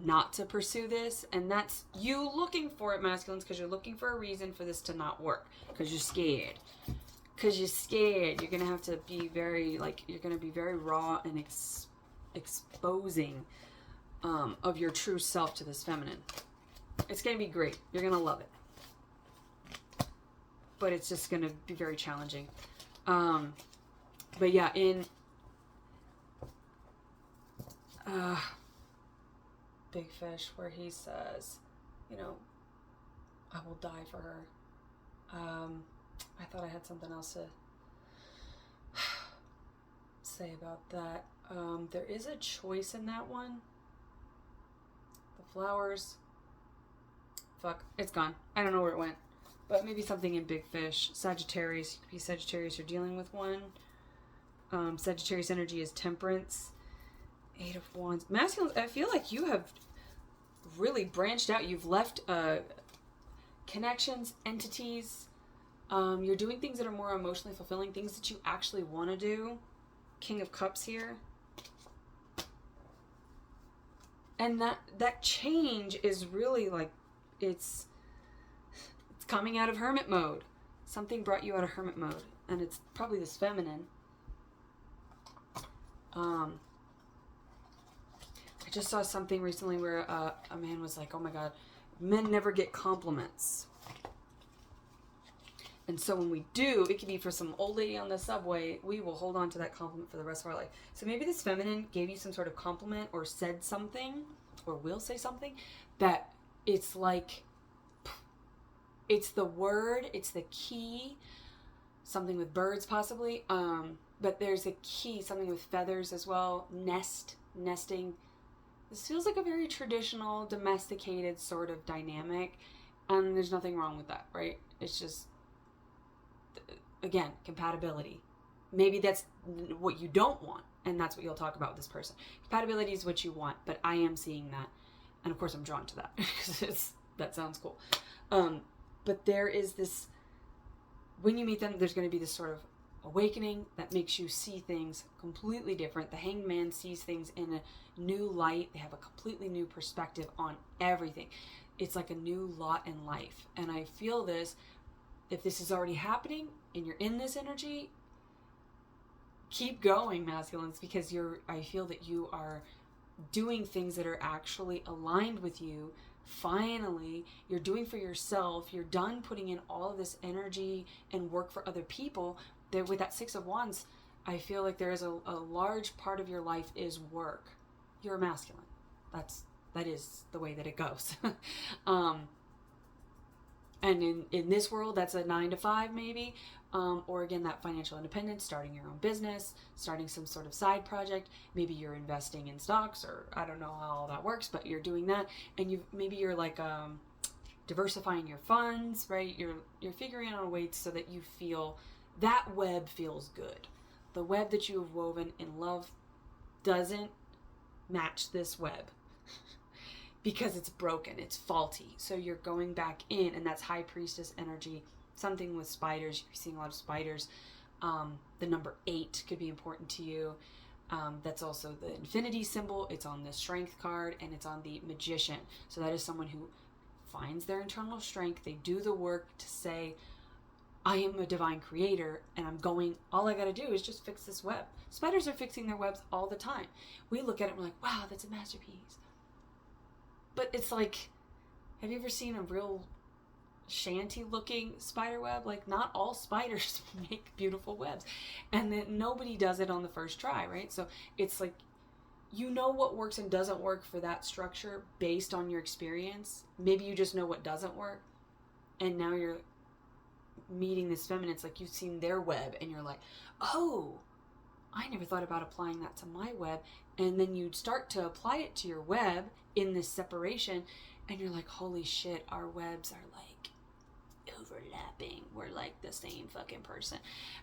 not to pursue this, and that's you looking for it, masculines, because you're looking for a reason for this to not work, because you're scared. You're gonna have to be very, like, you're gonna be very raw and exposing of your true self to this feminine. It's gonna be great. You're gonna love it, but it's just gonna be very challenging. But yeah, in Big Fish, where he says, I will die for her. I thought I had something else to say about that. There is a choice in that one. The flowers. Fuck, it's gone. I don't know where it went. But maybe something in Big Fish. Sagittarius. You could be Sagittarius. You're dealing with one. Sagittarius energy is temperance. 8 of Wands. Masculines, I feel like you have really branched out. You've left connections, entities. You're doing things that are more emotionally fulfilling, things that you actually want to do. King of Cups here. And that change is really like, it's coming out of hermit mode. Something brought you out of hermit mode, and it's probably this feminine. I just saw something recently where a man was like, oh my God, Men never get compliments. And so when we do, it could be for some old lady on the subway, we will hold on to that compliment for the rest of our life. So maybe this feminine gave you some sort of compliment or said something, or will say something, that it's like, it's the word, it's the key, something with birds possibly, but there's a key, something with feathers as well, nesting. This feels like a very traditional, domesticated sort of dynamic, and there's nothing wrong with that, right? It's just, again, compatibility. Maybe that's what you don't want, and that's what you'll talk about with this person. Compatibility is what you want, but I am seeing that, and of course I'm drawn to that because that sounds cool. But there is this, when you meet them, there's going to be this sort of awakening that makes you see things completely different. The Hanged Man sees things in a new light. They have a completely new perspective on everything. It's like a new lot in life. And I feel this, if this is already happening and you're in this energy, keep going, masculines, because I feel that you are doing things that are actually aligned with you. Finally, you're doing for yourself. You're done putting in all of this energy and work for other people. That with that Six of Wands, I feel like there is a large part of your life is work. You're a masculine. That is the way that it goes. And in this world, that's a 9 to 5 maybe. Or again, that financial independence, starting your own business, starting some sort of side project. Maybe you're investing in stocks, or I don't know how all that works, but you're doing that. And maybe you're like diversifying your funds, right? You're figuring out a way so that you feel that web feels good. The web that you have woven in love doesn't match this web. Because it's broken, it's faulty. So you're going back in, and that's High Priestess energy. Something with spiders, you're seeing a lot of spiders. The number 8 could be important to you. That's also the infinity symbol. It's on the strength card, and it's on the magician. So that is someone who finds their internal strength. They do the work to say, I am a divine creator, and all I got to do is just fix this web. Spiders are fixing their webs all the time. We look at it and we're like, wow, that's a masterpiece. But it's like, have you ever seen a real shanty looking spider web? Like, not all spiders make beautiful webs, and then nobody does it on the first try, right? So it's like, you know what works and doesn't work for that structure based on your experience. Maybe you just know what doesn't work, and now you're meeting this feminine. It's like you've seen their web and you're like, oh, I never thought about applying that to my web. And then you start to apply it to your web in this separation, and you're like, holy shit, our webs are like overlapping. We're like the same fucking person.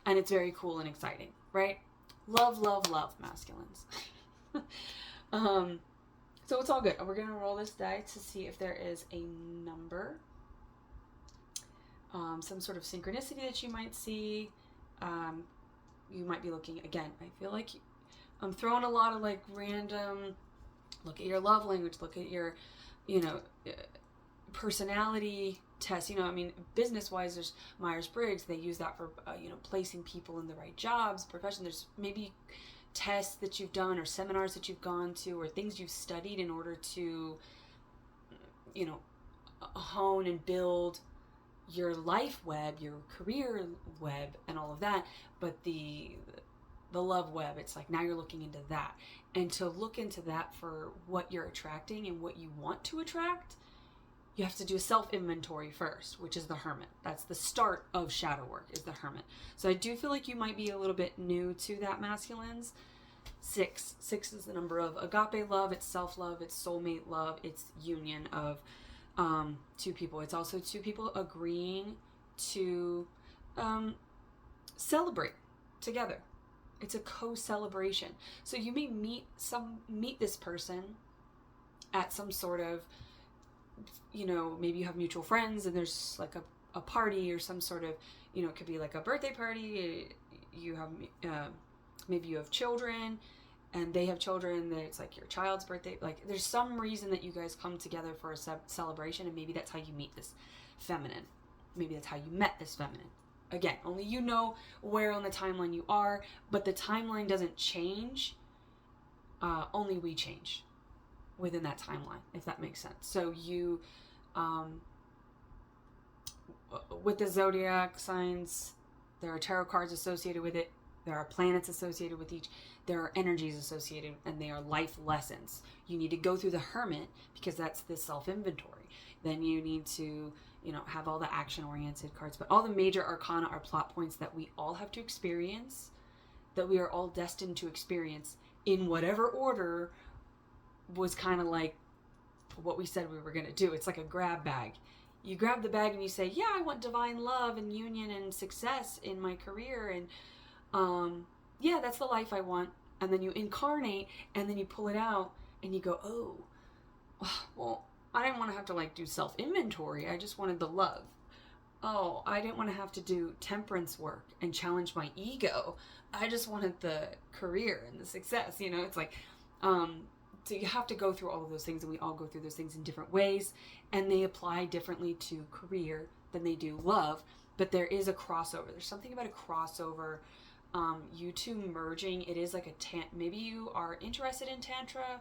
And it's very cool and exciting, right? Love, love, love, masculines. So it's all good. We're going to roll this die to see if there is a number, some sort of synchronicity that you might see. You might be looking, again, I feel like I'm throwing a lot of like random, look at your love language, look at your, personality tests. I mean, business-wise, there's Myers-Briggs. They use that for, placing people in the right jobs, profession. There's maybe tests that you've done or seminars that you've gone to or things you've studied in order to, hone and build your life web, your career web, and all of that. But the love web, it's like now you're looking into that. And to look into that for what you're attracting and what you want to attract, you have to do a self-inventory first, which is the Hermit. That's the start of shadow work, is the Hermit. So I do feel like you might be a little bit new to that, masculines. 6 is the number of agape love. It's self-love. It's soulmate love. It's union of two people. It's also two people agreeing to celebrate together. It's a co-celebration. So you may meet this person at some sort of, maybe you have mutual friends and there's like a party or some sort of, it could be like a birthday party. You have, maybe you have children and they have children, that it's like your child's birthday. Like there's some reason that you guys come together for a celebration, and maybe that's how you meet this feminine. Maybe that's how you met this feminine. Again, only you know where on the timeline you are, but the timeline doesn't change. Only we change within that timeline, if that makes sense. So you Um, with the zodiac signs, there are tarot cards associated with it. There are planets associated with each. There are energies associated, and they are life lessons. You need to go through the Hermit because that's the self-inventory. Then you need to, have all the action-oriented cards. But all the major arcana are plot points that we all have to experience, that we are all destined to experience in whatever order was kind of like what we said we were going to do. It's like a grab bag. You grab the bag and you say, yeah, I want divine love and union and success in my career. And yeah, that's the life I want. And then you incarnate and then you pull it out and you go, oh, well, I didn't want to have to do self-inventory. I just wanted the love. Oh, I didn't want to have to do temperance work and challenge my ego. I just wanted the career and the success. It's like, so you have to go through all of those things, and we all go through those things in different ways, and they apply differently to career than they do love. But there is a crossover. There's something about a crossover. You two merging. It is like maybe you are interested in Tantra,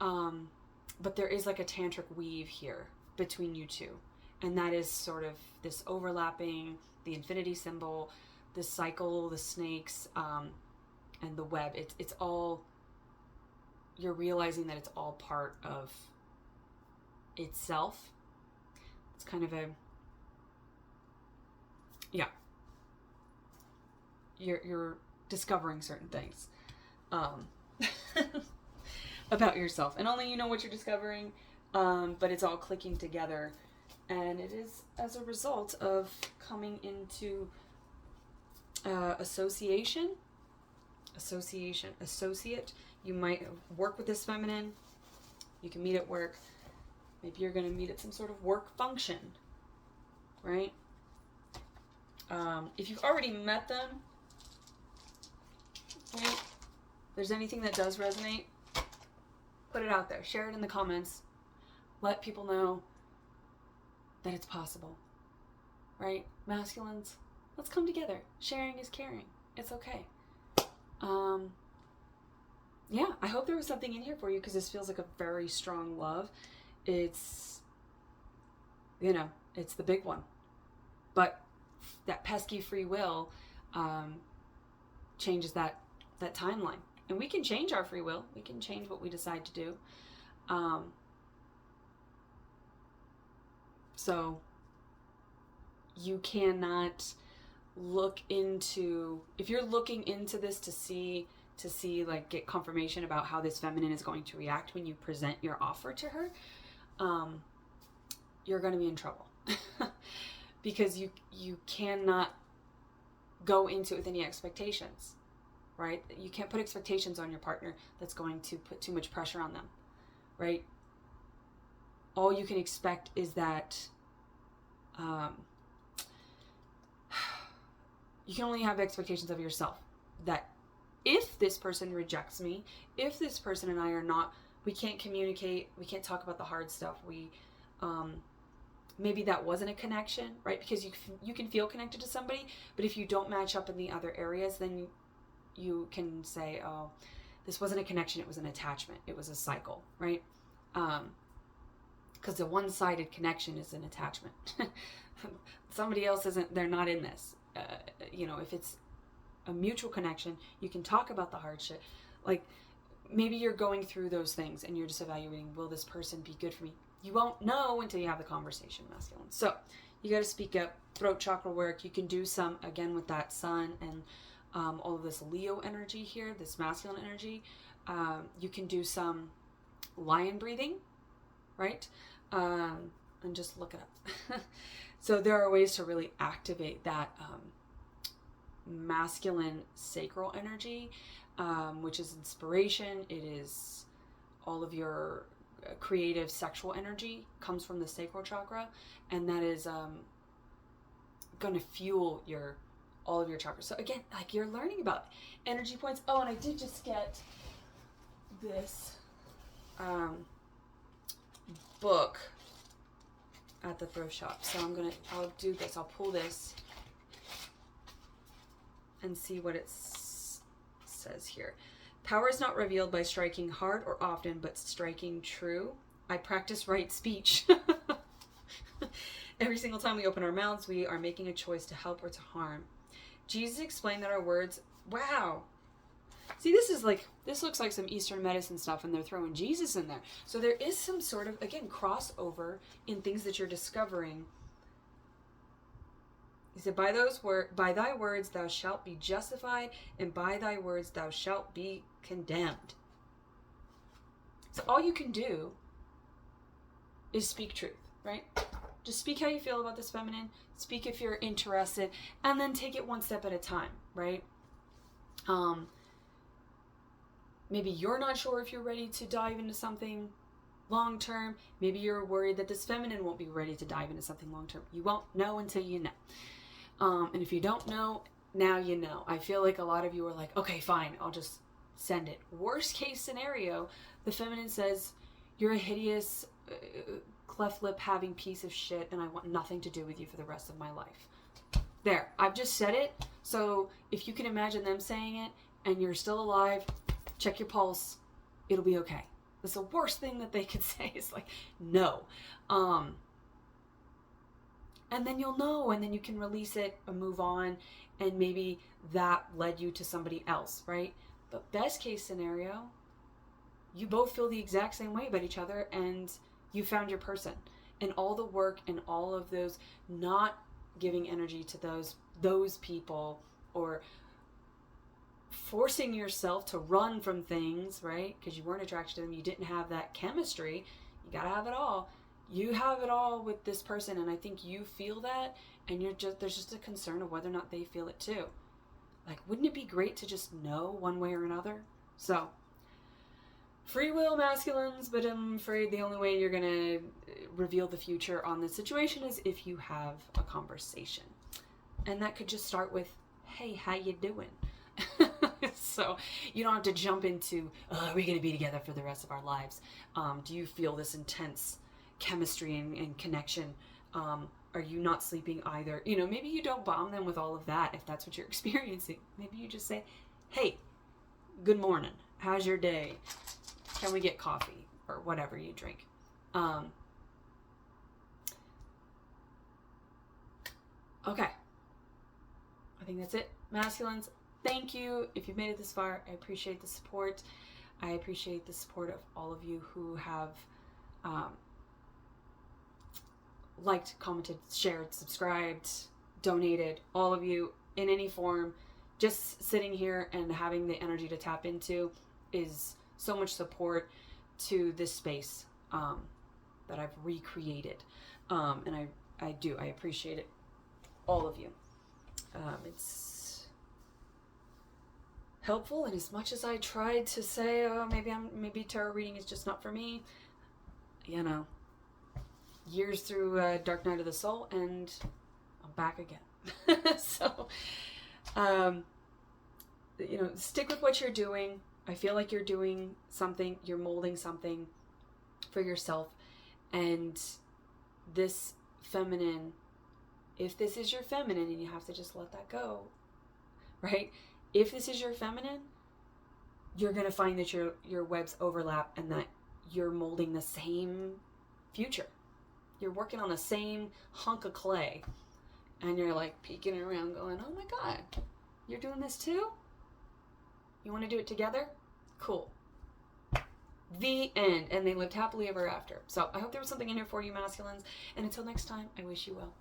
but there is like a tantric weave here between you two. And that is sort of this overlapping, the infinity symbol, the cycle, the snakes, and the web. It's all, you're realizing that it's all part of itself. It's kind of you're discovering certain things about yourself. And only you know what you're discovering, but it's all clicking together. And it is as a result of coming into associate. You might work with this feminine. You can meet at work. Maybe you're going to meet at some sort of work function, right? If you've already met them, right, if there's anything that does resonate, put it out there. Share it in the comments. Let people know that it's possible, right? Masculines, let's come together. Sharing is caring. It's okay. Yeah, I hope there was something in here for you, because this feels like a very strong love. It's, it's the big one. But that pesky free will changes that timeline. And we can change our free will. We can change what we decide to do. So you cannot look into, if you're looking into this to see get confirmation about how this feminine is going to react when you present your offer to her, you're going to be in trouble. Because you cannot go into it with any expectations, right? You can't put expectations on your partner that's going to put too much pressure on them, right? All you can expect is that you can only have expectations of yourself, that if this person rejects me, if this person and I are not, we can't communicate, we can't talk about the hard stuff, maybe that wasn't a connection, right? Because you can feel connected to somebody, but if you don't match up in the other areas, then you can say, oh, this wasn't a connection, it was an attachment, it was a cycle, right? Because the one-sided connection is an attachment. Somebody else isn't, they're not in this. If it's a mutual connection, you can talk about the hard shit. Like, maybe you're going through those things and you're just evaluating, will this person be good for me? You won't know until you have the conversation, masculine. So you got to speak up. Throat chakra work. You can do some, again, with that sun and all of this Leo energy here, this masculine energy. You can do some lion breathing, right? And just look it up. So there are ways to really activate that masculine sacral energy, which is inspiration. It is all of your creative sexual energy comes from the sacral chakra, and that is going to fuel all of your chakras. So again, like, you're learning about energy points. Oh, and I did just get this book at the thrift shop. So I'll do this. I'll pull this and see what it says here. Power is not revealed by striking hard or often, but striking true. I practice right speech. Every single time we open our mouths, we are making a choice to help or to harm. Jesus explained that our words, wow. See, this looks like some Eastern medicine stuff, and they're throwing Jesus in there. So there is some sort of, again, crossover in things that you're discovering. He said, by thy words thou shalt be justified, and by thy words thou shalt be condemned. So all you can do is speak truth, right? Just speak how you feel about this feminine. Speak if you're interested, and then take it one step at a time, right? Maybe you're not sure if you're ready to dive into something long term. Maybe you're worried that this feminine won't be ready to dive into something long term. You won't know until you know. And if you don't know, now you know. I feel like a lot of you are like, okay, fine, I'll just send it. Worst case scenario, the feminine says, you're a hideous, cleft lip having piece of shit, and I want nothing to do with you for the rest of my life. There, I've just said it. So if you can imagine them saying it and you're still alive, check your pulse. It'll be okay. That's the worst thing that they could say is like, no. And then you'll know, and then you can release it and move on, and maybe that led you to somebody else, right? But best case scenario, you both feel the exact same way about each other, and you found your person. And all the work and all of those not giving energy to those people, or forcing yourself to run from things, right? Because you weren't attracted to them, you didn't have that chemistry. You gotta have it all. You have it all with this person, and I think you feel that, and there's just a concern of whether or not they feel it too. Like, wouldn't it be great to just know one way or another? So, free will, masculines, but I'm afraid the only way you're gonna reveal the future on this situation is if you have a conversation. And that could just start with, hey, how you doing? So you don't have to jump into, are we going to be together for the rest of our lives? Do you feel this intense chemistry and connection? Are you not sleeping either? Maybe you don't bomb them with all of that if that's what you're experiencing. Maybe you just say, hey, good morning. How's your day? Can we get coffee? Or whatever you drink. Okay. I think that's it. Masculines, thank you. If you've made it this far, I appreciate the support. I appreciate the support of all of you who have liked, commented, shared, subscribed, donated, all of you in any form. Just sitting here and having the energy to tap into is so much support to this space that I've recreated. And I appreciate it, all of you. It's helpful, and as much as I tried to say, maybe tarot reading is just not for me, years through Dark Night of the Soul, and I'm back again. So, stick with what you're doing. I feel like you're doing something, you're molding something for yourself, and this feminine, if this is your feminine, and you have to just let that go, right? If this is your feminine, you're going to find that your webs overlap and that you're molding the same future. You're working on the same hunk of clay, and you're like peeking around going, oh my God, you're doing this too? You want to do it together? Cool. The end. And they lived happily ever after. So I hope there was something in here for you, masculines. And until next time, I wish you well.